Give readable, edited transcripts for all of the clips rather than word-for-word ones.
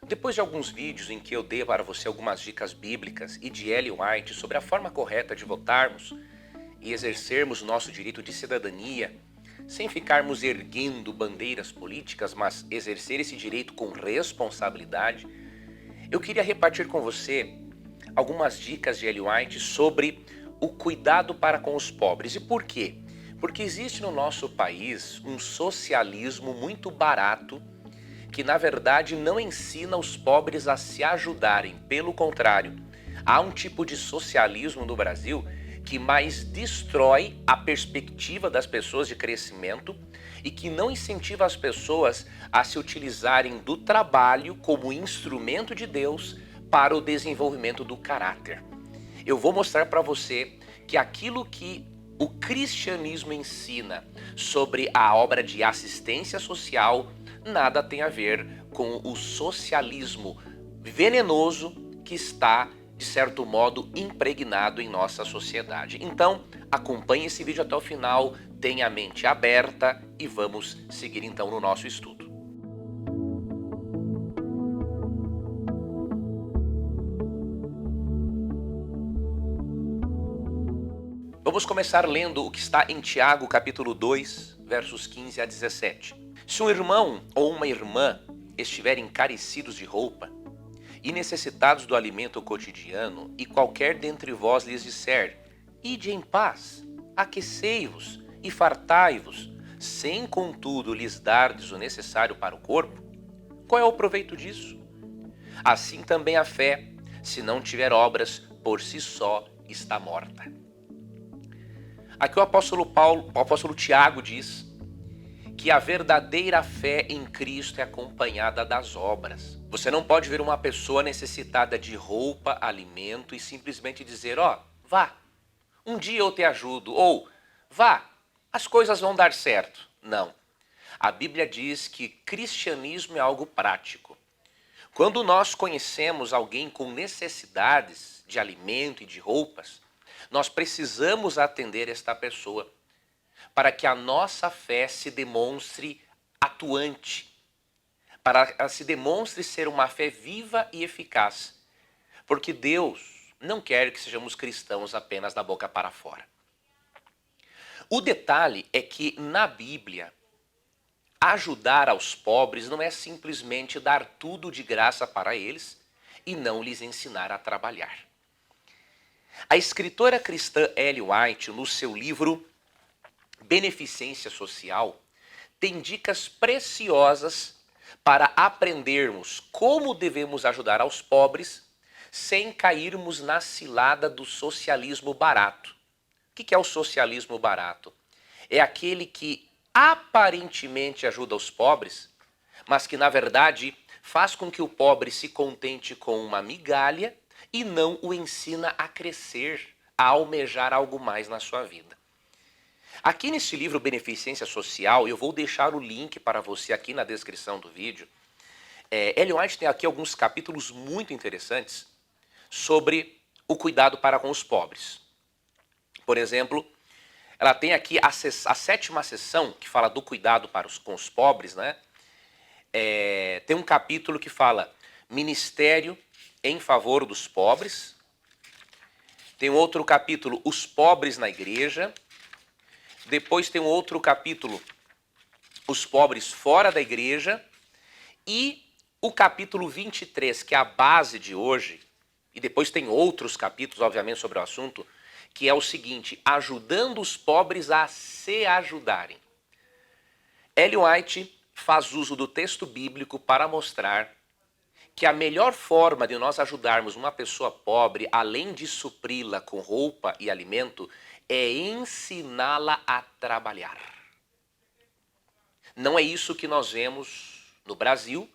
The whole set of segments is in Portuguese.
Depois de alguns vídeos em que eu dei para você algumas dicas bíblicas e de Ellen White sobre a forma correta de votarmos e exercermos nosso direito de cidadania, sem ficarmos erguendo bandeiras políticas, mas exercer esse direito com responsabilidade, eu queria repartir com você algumas dicas de Ellen White sobre o cuidado para com os pobres. E por quê? Porque existe no nosso país um socialismo muito barato que na verdade não ensina os pobres a se ajudarem. Pelo contrário, há um tipo de socialismo no Brasil que mais destrói a perspectiva das pessoas de crescimento e que não incentiva as pessoas a se utilizarem do trabalho como instrumento de Deus para o desenvolvimento do caráter. Eu vou mostrar para você que aquilo que o cristianismo ensina sobre a obra de assistência social nada tem a ver com o socialismo venenoso que está, de certo modo, impregnado em nossa sociedade. Então, acompanhe esse vídeo até o final, tenha a mente aberta e vamos seguir então no nosso estudo. Vamos começar lendo o que está em Tiago, capítulo 2, versos 15 a 17. Se um irmão ou uma irmã estiverem carecidos de roupa e necessitados do alimento cotidiano, e qualquer dentre vós lhes disser: ide em paz, aquecei-vos e fartai-vos, sem contudo lhes dardes o necessário para o corpo, qual é o proveito disso? Assim também a fé, se não tiver obras, por si só está morta. Aqui o apóstolo Tiago diz que a verdadeira fé em Cristo é acompanhada das obras. Você não pode ver uma pessoa necessitada de roupa, alimento e simplesmente dizer: ó, vá, um dia eu te ajudo, ou vá, as coisas vão dar certo. Não. A Bíblia diz que cristianismo é algo prático. Quando nós conhecemos alguém com necessidades de alimento e de roupas, nós precisamos atender esta pessoa para que a nossa fé se demonstre atuante, para que ela se demonstre ser uma fé viva e eficaz. Porque Deus não quer que sejamos cristãos apenas da boca para fora. O detalhe é que na Bíblia, ajudar aos pobres não é simplesmente dar tudo de graça para eles e não lhes ensinar a trabalhar. A escritora cristã Ellen White, no seu livro Beneficência Social, tem dicas preciosas para aprendermos como devemos ajudar aos pobres sem cairmos na cilada do socialismo barato. O que é o socialismo barato? É aquele que aparentemente ajuda os pobres, mas que na verdade faz com que o pobre se contente com uma migalha e não o ensina a crescer, a almejar algo mais na sua vida. Aqui nesse livro Beneficência Social, eu vou deixar o link para você aqui na descrição do vídeo. Ellen White tem aqui alguns capítulos muito interessantes sobre o cuidado para com os pobres. Por exemplo, ela tem aqui a 7ª sessão, que fala do cuidado com os pobres, né? Tem um capítulo que fala Ministério em favor dos pobres. Tem um outro capítulo, Os pobres na igreja. Depois tem um outro capítulo, Os pobres fora da igreja. E o capítulo 23, que é a base de hoje, e depois tem outros capítulos, obviamente, sobre o assunto, que é o seguinte: ajudando os pobres a se ajudarem. Ellen White faz uso do texto bíblico para mostrar que a melhor forma de nós ajudarmos uma pessoa pobre, além de supri-la com roupa e alimento, é ensiná-la a trabalhar. Não é isso que nós vemos no Brasil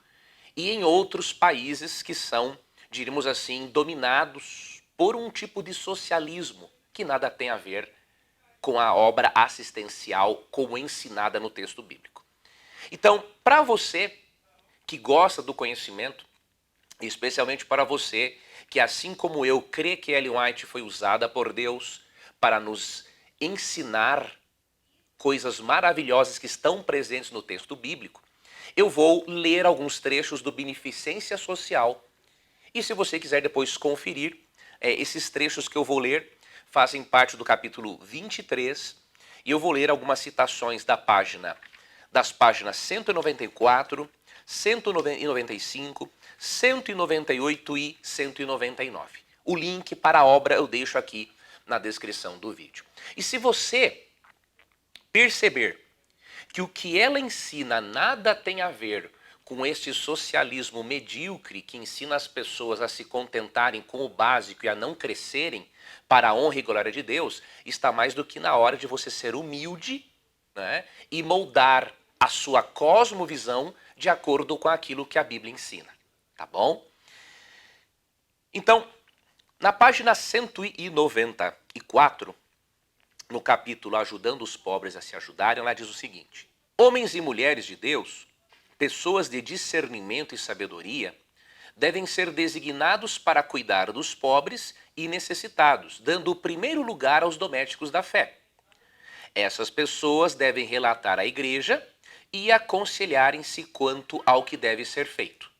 e em outros países que são, diríamos assim, dominados por um tipo de socialismo que nada tem a ver com a obra assistencial como ensinada no texto bíblico. Então, para você que gosta do conhecimento, especialmente para você que, assim como eu, crê que Ellen White foi usada por Deus para nos ensinar coisas maravilhosas que estão presentes no texto bíblico, eu vou ler alguns trechos do Beneficência Social. E se você quiser depois conferir, esses trechos que eu vou ler fazem parte do capítulo 23, e eu vou ler algumas citações das páginas 194, 195, 198 e 199. O link para a obra eu deixo aqui na descrição do vídeo. E se você perceber que o que ela ensina nada tem a ver com este socialismo medíocre que ensina as pessoas a se contentarem com o básico e a não crescerem para a honra e glória de Deus, está mais do que na hora de você ser humilde, né, e moldar a sua cosmovisão de acordo com aquilo que a Bíblia ensina. Tá bom? Então, na página 194, no capítulo Ajudando os Pobres a se Ajudarem, ela diz o seguinte: homens e mulheres de Deus, pessoas de discernimento e sabedoria, devem ser designados para cuidar dos pobres e necessitados, dando o primeiro lugar aos domésticos da fé. Essas pessoas devem relatar à igreja e aconselharem-se quanto ao que deve ser feito.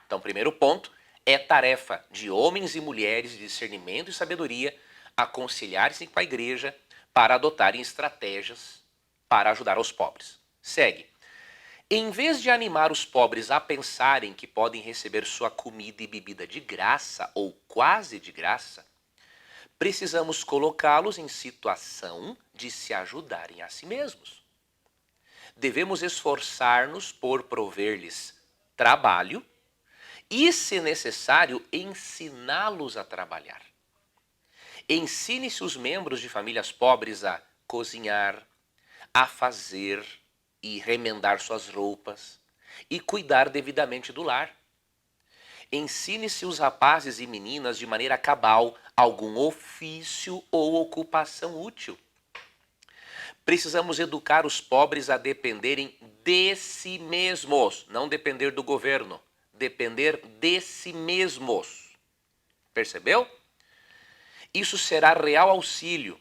Então, primeiro ponto, é tarefa de homens e mulheres de discernimento e sabedoria aconselharem-se com a igreja para adotarem estratégias para ajudar os pobres. Segue. Em vez de animar os pobres a pensarem que podem receber sua comida e bebida de graça ou quase de graça, precisamos colocá-los em situação de se ajudarem a si mesmos. Devemos esforçar-nos por prover-lhes trabalho e, se necessário, ensiná-los a trabalhar. Ensine-se os membros de famílias pobres a cozinhar, a fazer e remendar suas roupas e cuidar devidamente do lar. Ensine-se os rapazes e meninas de maneira cabal algum ofício ou ocupação útil. Precisamos educar os pobres a dependerem de si mesmos, não depender do governo, depender de si mesmos. Percebeu? Isso será real auxílio,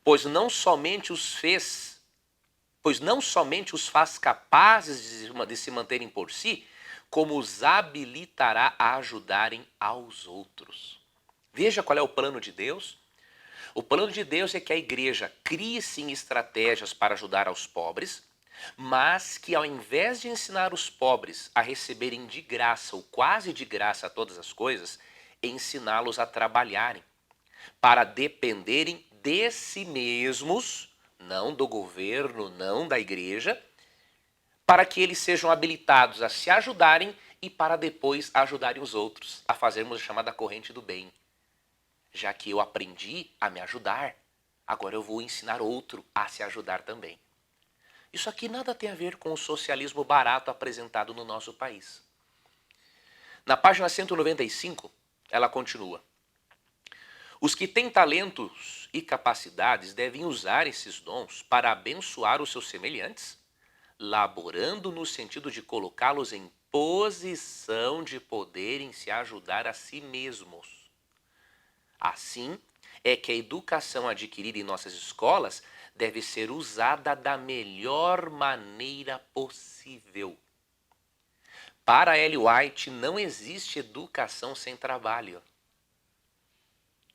pois não somente os faz capazes de se manterem por si, como os habilitará a ajudarem aos outros. Veja qual é o plano de Deus. O plano de Deus é que a igreja crie sim estratégias para ajudar aos pobres, mas que ao invés de ensinar os pobres a receberem de graça ou quase de graça todas as coisas, ensiná-los a trabalharem, para dependerem de si mesmos, não do governo, não da igreja, para que eles sejam habilitados a se ajudarem e para depois ajudarem os outros a fazermos a chamada corrente do bem. Já que eu aprendi a me ajudar, agora eu vou ensinar outro a se ajudar também. Isso aqui nada tem a ver com o socialismo barato apresentado no nosso país. Na página 195, ela continua. Os que têm talentos e capacidades devem usar esses dons para abençoar os seus semelhantes, laborando no sentido de colocá-los em posição de poderem se ajudar a si mesmos. Assim é que a educação adquirida em nossas escolas deve ser usada da melhor maneira possível. Para Ellen White, não existe educação sem trabalho.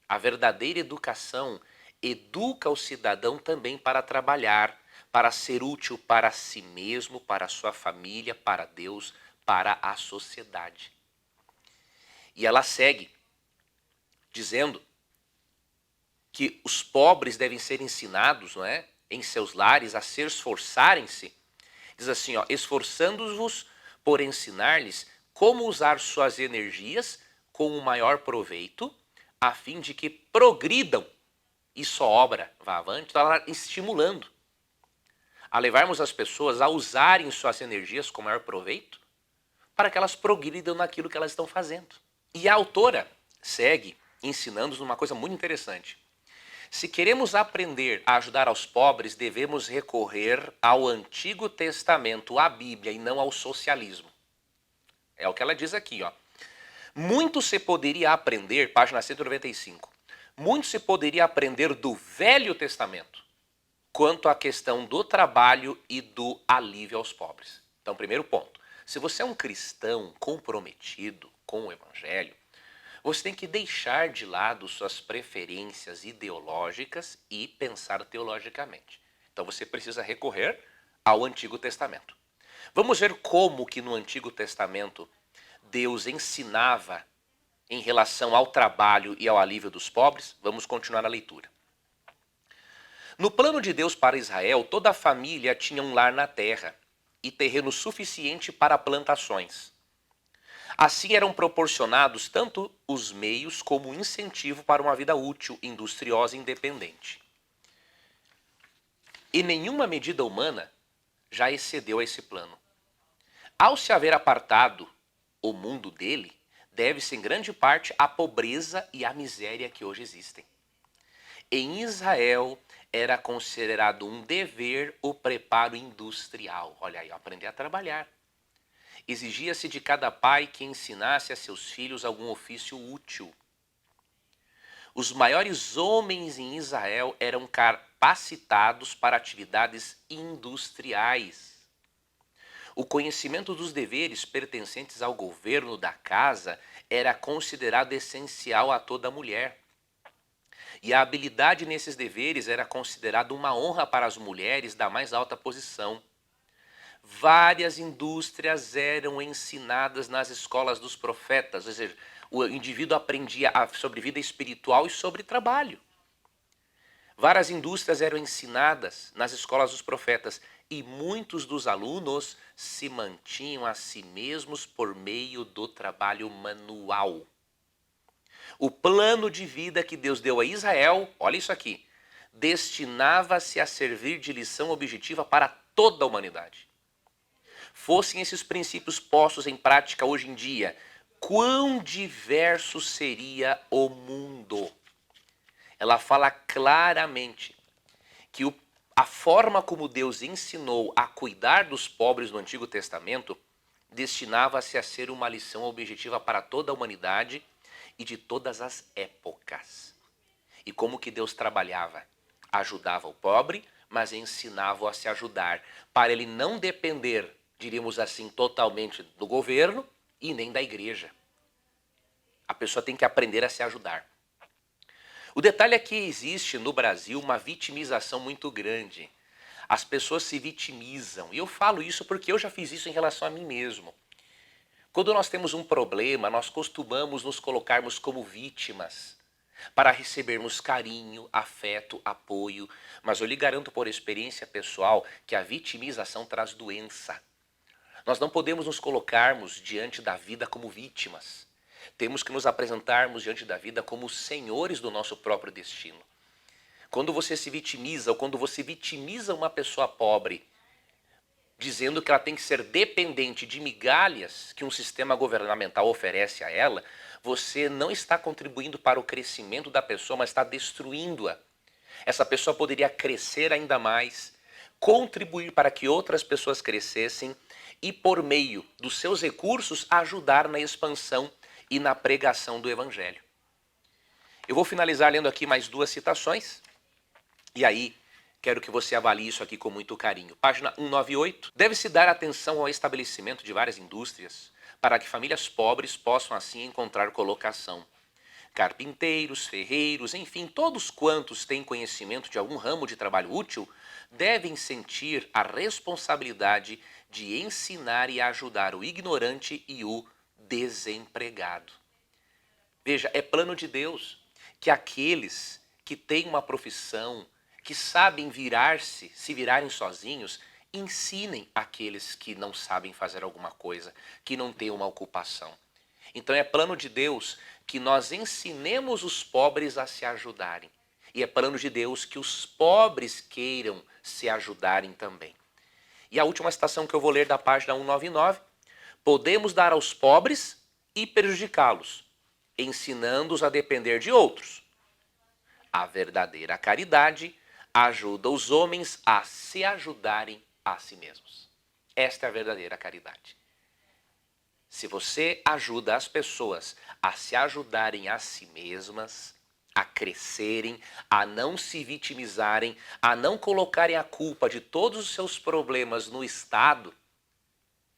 A verdadeira educação educa o cidadão também para trabalhar, para ser útil para si mesmo, para a sua família, para Deus, para a sociedade. E ela segue dizendo que os pobres devem ser ensinados, não é, em seus lares a se esforçarem-se. Diz assim, ó, esforçando-vos por ensinar-lhes como usar suas energias com o maior proveito, a fim de que progridam e sua obra vá avante. Então ela está estimulando a levarmos as pessoas a usarem suas energias com maior proveito para que elas progridam naquilo que elas estão fazendo. E a autora segue ensinando-nos uma coisa muito interessante. Se queremos aprender a ajudar aos pobres, devemos recorrer ao Antigo Testamento, à Bíblia, e não ao socialismo. É o que ela diz aqui, ó. Muito se poderia aprender, página 195, muito se poderia aprender do Velho Testamento quanto à questão do trabalho e do alívio aos pobres. Então, primeiro ponto, Se você é um cristão comprometido com o Evangelho, você tem que deixar de lado suas preferências ideológicas e pensar teologicamente. Então você precisa recorrer ao Antigo Testamento. Vamos ver como que no Antigo Testamento Deus ensinava em relação ao trabalho e ao alívio dos pobres. Vamos continuar a leitura. No plano de Deus para Israel, toda a família tinha um lar na terra e terreno suficiente para plantações. Assim eram proporcionados tanto os meios como o incentivo para uma vida útil, industriosa e independente. E nenhuma medida humana já excedeu a esse plano. Ao se haver apartado o mundo dele, deve-se em grande parte à pobreza e à miséria que hoje existem. Em Israel era considerado um dever o preparo industrial. Olha aí, aprender a trabalhar. Exigia-se de cada pai que ensinasse a seus filhos algum ofício útil. Os maiores homens em Israel eram capacitados para atividades industriais. O conhecimento dos deveres pertencentes ao governo da casa era considerado essencial a toda mulher. E a habilidade nesses deveres era considerada uma honra para as mulheres da mais alta posição. Várias indústrias eram ensinadas nas escolas dos profetas, ou seja, o indivíduo aprendia sobre vida espiritual e sobre trabalho. Várias indústrias eram ensinadas nas escolas dos profetas e muitos dos alunos se mantinham a si mesmos por meio do trabalho manual. O plano de vida que Deus deu a Israel, olha isso aqui, destinava-se a servir de lição objetiva para toda a humanidade. Fossem esses princípios postos em prática hoje em dia, quão diverso seria o mundo? Ela fala claramente que a forma como Deus ensinou a cuidar dos pobres no Antigo Testamento destinava-se a ser uma lição objetiva para toda a humanidade e de todas as épocas. E como que Deus trabalhava? Ajudava o pobre, mas ensinava-o a se ajudar, para ele não depender, diríamos assim, totalmente do governo e nem da igreja. A pessoa tem que aprender a se ajudar. O detalhe é que existe no Brasil uma vitimização muito grande. As pessoas se vitimizam. E eu falo isso porque eu já fiz isso em relação a mim mesmo. Quando nós temos um problema, nós costumamos nos colocarmos como vítimas para recebermos carinho, afeto, apoio. Mas eu lhe garanto por experiência pessoal que a vitimização traz doença. Nós não podemos nos colocarmos diante da vida como vítimas. Temos que nos apresentarmos diante da vida como senhores do nosso próprio destino. Quando você se vitimiza ou quando você vitimiza uma pessoa pobre, dizendo que ela tem que ser dependente de migalhas que um sistema governamental oferece a ela, você não está contribuindo para o crescimento da pessoa, mas está destruindo-a. Essa pessoa poderia crescer ainda mais, contribuir para que outras pessoas crescessem e, por meio dos seus recursos, ajudar na expansão e na pregação do Evangelho. Eu vou finalizar lendo aqui mais duas citações, e aí quero que você avalie isso aqui com muito carinho. Página 198. Deve-se dar atenção ao estabelecimento de várias indústrias para que famílias pobres possam assim encontrar colocação. Carpinteiros, ferreiros, enfim, todos quantos têm conhecimento de algum ramo de trabalho útil devem sentir a responsabilidade de ensinar e ajudar o ignorante e o desempregado. Veja, é plano de Deus que aqueles que têm uma profissão, que sabem se virarem sozinhos, ensinem aqueles que não sabem fazer alguma coisa, que não têm uma ocupação. Então é plano de Deus que nós ensinemos os pobres a se ajudarem. E é plano de Deus que os pobres queiram se ajudarem também. E a última citação que eu vou ler da página 199. Podemos dar aos pobres e prejudicá-los, ensinando-os a depender de outros. A verdadeira caridade ajuda os homens a se ajudarem a si mesmos. Esta é a verdadeira caridade. Se você ajuda as pessoas a se ajudarem a si mesmas, a crescerem, a não se vitimizarem, a não colocarem a culpa de todos os seus problemas no Estado,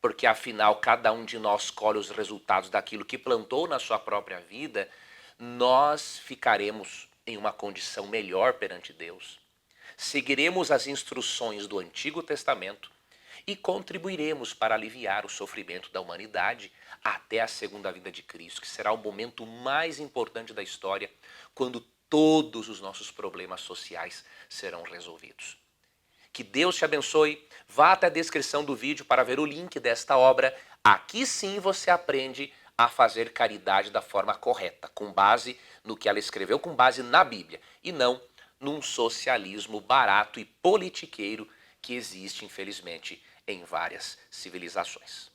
porque afinal cada um de nós colhe os resultados daquilo que plantou na sua própria vida, nós ficaremos em uma condição melhor perante Deus. Seguiremos as instruções do Antigo Testamento e contribuiremos para aliviar o sofrimento da humanidade até a segunda vinda de Cristo, que será o momento mais importante da história, quando todos os nossos problemas sociais serão resolvidos. Que Deus te abençoe. Vá até a descrição do vídeo para ver o link desta obra. Aqui sim você aprende a fazer caridade da forma correta, com base no que ela escreveu, com base na Bíblia, e não num socialismo barato e politiqueiro que existe, infelizmente, em várias civilizações.